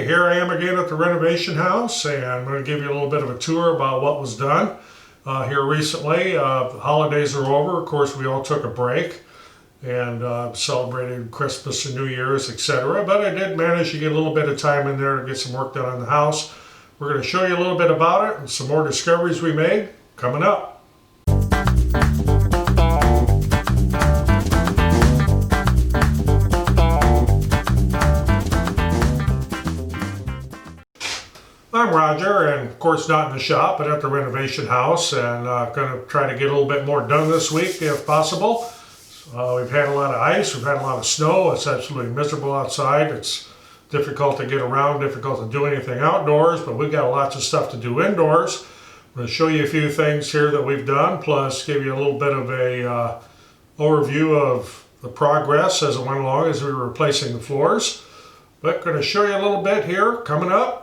Okay, here I am again at the renovation house, and I'm going to give you a little bit of a tour about what was done here recently. The holidays are over. Of course, we all took a break and celebrated Christmas and New Year's, etc. But I did manage to get a little bit of time in there to get some work done on the house. We're going to show you a little bit about it and some more discoveries we made coming up. I'm Roger, and of course not in the shop, but at the renovation house, and going to try to get a little bit more done this week if possible. We've had a lot of ice, we've had a lot of snow. It's absolutely miserable outside. It's difficult to get around, difficult to do anything outdoors, but we've got lots of stuff to do indoors. I'm going to show you a few things here that we've done, plus give you a little bit of a overview of the progress as it went along as we were replacing the floors. But going to show you a little bit here coming up.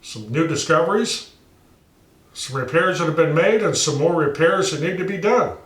Some new discoveries, some repairs that have been made, and some more repairs that need to be done.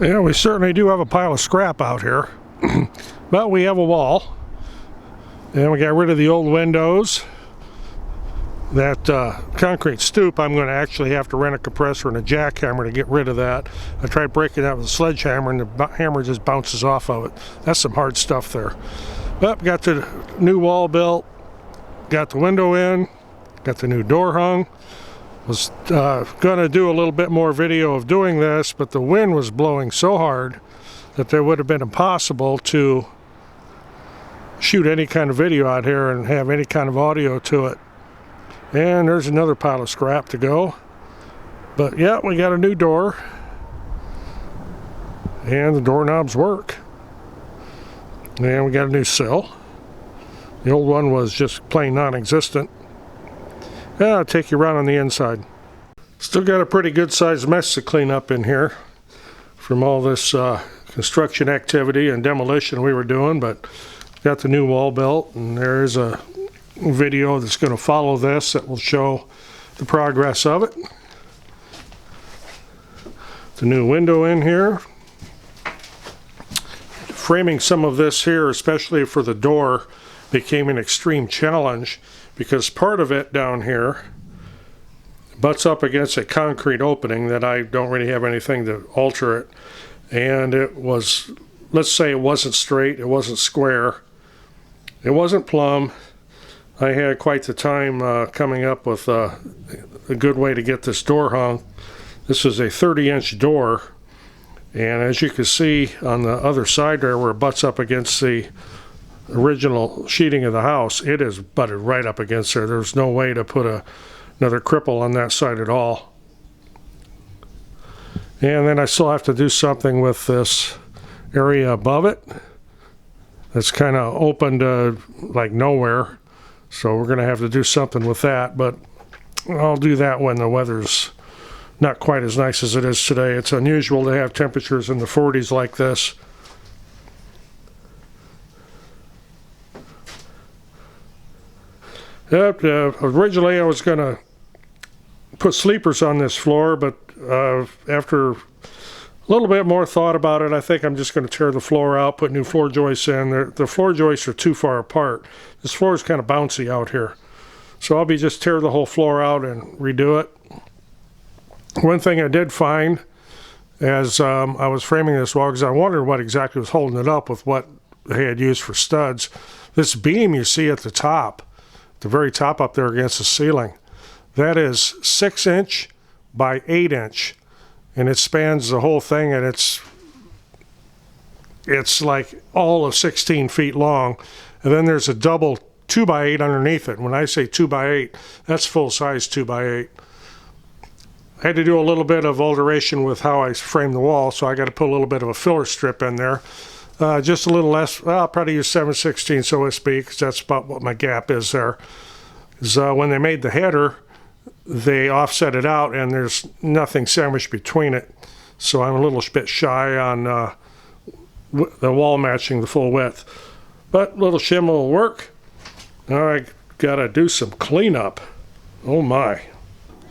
Yeah, we certainly do have a pile of scrap out here, but we have a wall, and we got rid of the old windows. That concrete stoop, I'm going to actually have to rent a compressor and a jackhammer to get rid of that. I tried breaking that with a sledgehammer and the hammer just bounces off of it. That's some hard stuff there. But got the new wall built, got the window in, got the new door hung. Was going to do a little bit more video of doing this, but the wind was blowing so hard that it would have been impossible to shoot any kind of video out here and have any kind of audio to it. And there's another pile of scrap to go. But yeah, we got a new door. And the doorknobs work. And we got a new sill. The old one was just plain non-existent. Yeah, I'll take you around on the inside. Still got a pretty good sized mess to clean up in here from all this construction activity and demolition we were doing, but got the new wall belt, and there's a video that's going to follow this that will show the progress of it. The new window in here. Framing some of this here, especially for the door, became an extreme challenge because part of it down here butts up against a concrete opening that I don't really have anything to alter it. And it was, let's say it wasn't straight, it wasn't square, it wasn't plumb. I had quite the time coming up with a good way to get this door hung. This is a 30-inch door, and as you can see on the other side there where it butts up against the original sheeting of the house, it is butted right up against there. There's no way to put another cripple on that side at all. And then I still have to do something with this area above it. It's kind of open to like nowhere, so we're going to have to do something with that, but I'll do that when the weather's not quite as nice as it is today. It's unusual to have temperatures in the 40s like this. Originally I was going to put sleepers on this floor, but after a little bit more thought about it, I think I'm just going to tear the floor out, put new floor joists in. The floor joists are too far apart. This floor is kind of bouncy out here. So I'll just tear the whole floor out and redo it. One thing I did find as I was framing this wall, because I wondered what exactly was holding it up with what they had used for studs. This beam you see at the top, the very top up there against the ceiling, that is 6-inch by 8-inch, and it spans the whole thing, and it's like all of 16 feet long. And then there's a double 2x8 underneath it. When I say 2x8, that's full size 2x8. I had to do a little bit of alteration with how I frame the wall, so I got to put a little bit of a filler strip in there. Just a little less, I'll probably use 7/16 OSB, because that's about what my gap is there. When they made the header, they offset it out, and there's nothing sandwiched between it. So I'm a little bit shy on the wall matching the full width. But a little shim will work. Now I gotta do some cleanup. Oh my.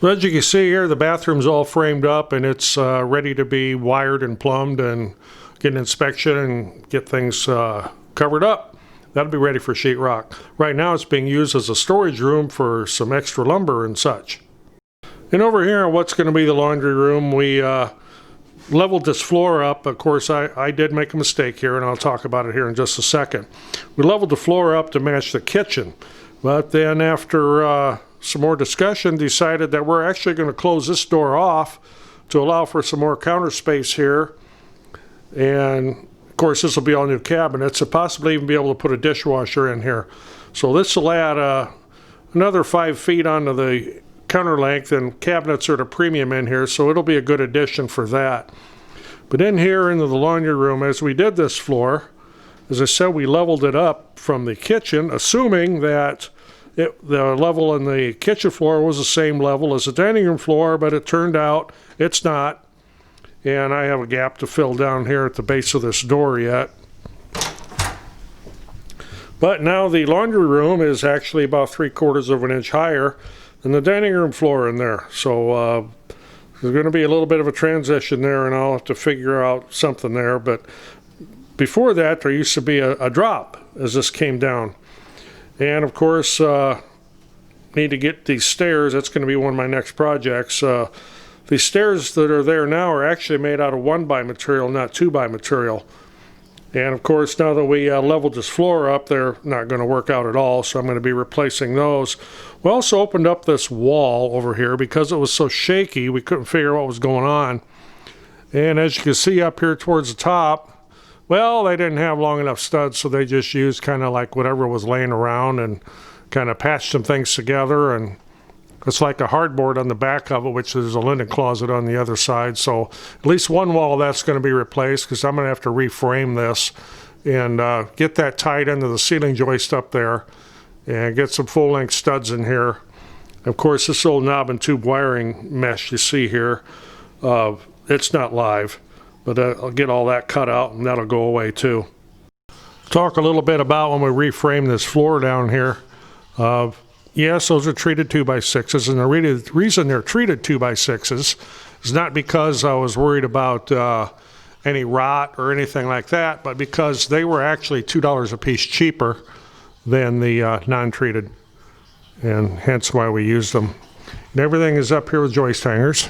As you can see here, the bathroom's all framed up, and it's ready to be wired and plumbed and get an inspection and get things covered up. That'll be ready for sheetrock. Right now it's being used as a storage room for some extra lumber and such. And over here, what's going to be the laundry room, we leveled this floor up. Of course, I did make a mistake here, and I'll talk about it here in just a second. We leveled the floor up to match the kitchen, but then after some more discussion, decided that we're actually going to close this door off to allow for some more counter space here. And of course, this will be all new cabinets, and possibly even be able to put a dishwasher in here. So this will add another 5 feet onto the counter length, and cabinets are at a premium in here, so it'll be a good addition for that. But in here into the laundry room, as we did this floor, as I said, we leveled it up from the kitchen, assuming that the level in the kitchen floor was the same level as the dining room floor, but it turned out it's not. And I have a gap to fill down here at the base of this door yet. But now the laundry room is actually about 3/4 of an inch higher than the dining room floor in there. So there's going to be a little bit of a transition there, and I'll have to figure out something there. But before that, there used to be a drop as this came down. And of course, need to get these stairs. That's going to be one of my next projects. The stairs that are there now are actually made out of 1x material, not 2x material. And of course, now that we leveled this floor up, they're not going to work out at all, so I'm going to be replacing those. We also opened up this wall over here because it was so shaky, we couldn't figure out what was going on. And as you can see up here towards the top, well, they didn't have long enough studs, so they just used kind of like whatever was laying around and kind of patched some things together. And it's like a hardboard on the back of it, which there's a linen closet on the other side. So at least one wall that's going to be replaced, because I'm going to have to reframe this and get that tied into the ceiling joist up there and get some full-length studs in here. Of course, this old knob and tube wiring mesh you see here, it's not live, but I'll get all that cut out and that'll go away too. Talk a little bit about when we reframe this floor down here. Yes, those are treated 2x6s, and the reason they're treated 2x6s is not because I was worried about any rot or anything like that, but because they were actually $2 a piece cheaper than the non-treated, and hence why we used them. And everything is up here with joist hangers.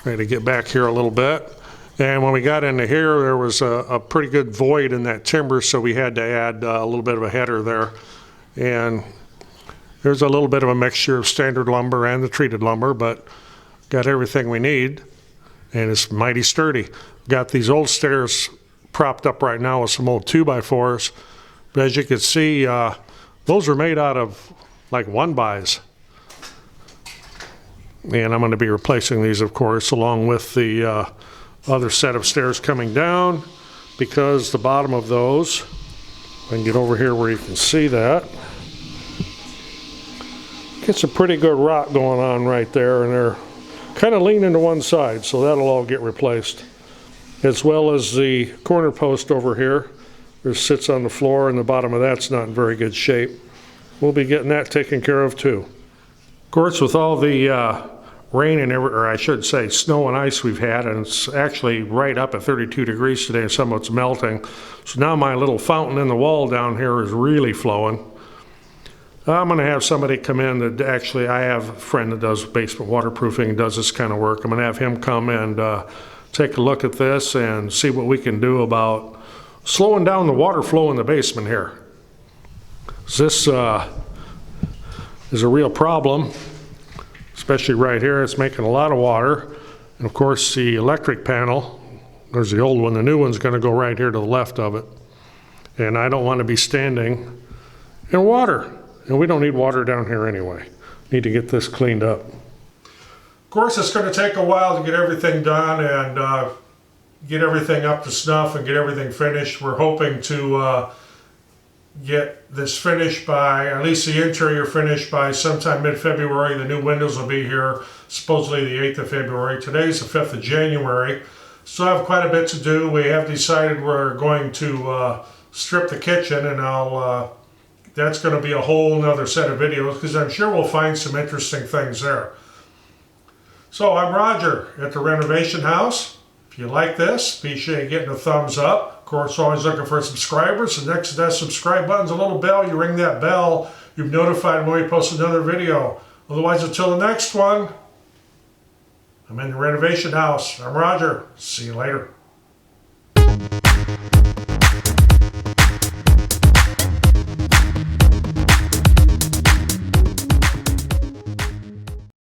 Ready to get back here a little bit. And when we got into here, there was a pretty good void in that timber, so we had to add a little bit of a header there. And there's a little bit of a mixture of standard lumber and the treated lumber, but got everything we need, and it's mighty sturdy. Got these old stairs propped up right now with some old 2x4s, but as you can see, those are made out of like 1-bys. And I'm going to be replacing these, of course, along with the other set of stairs coming down, because the bottom of those, I can get over here where you can see that, gets a pretty good rot going on right there, and they're kind of leaning to one side, so that'll all get replaced. As well as the corner post over here, it sits on the floor, and the bottom of that's not in very good shape. We'll be getting that taken care of too. Of course, with all the rain and or I should say snow and ice we've had, and it's actually right up at 32 degrees today, and some of it's melting. So now my little fountain in the wall down here is really flowing. I'm going to have somebody come in that actually, I have a friend that does basement waterproofing and does this kind of work. I'm going to have him come and take a look at this and see what we can do about slowing down the water flow in the basement here. This is a real problem, especially right here. It's making a lot of water. And of course, the electric panel, there's the old one, the new one's going to go right here to the left of it. And I don't want to be standing in water. And we don't need water down here anyway. Need to get this cleaned up. Of course, it's going to take a while to get everything done and get everything up to snuff and get everything finished. We're hoping to get this finished by, at least the interior finished by sometime mid-February. The new windows will be here supposedly the 8th of February. Today's the 5th of January. So I have quite a bit to do. We have decided we're going to strip the kitchen, and that's going to be a whole nother set of videos, because I'm sure we'll find some interesting things there. So I'm Roger at the Renovation House. If you like this, be sure you get a thumbs up. Of course, always looking for subscribers. And next to that subscribe button's a little bell. You ring that bell, you're notified when we post another video. Otherwise, until the next one, I'm in the Renovation House. I'm Roger. See you later.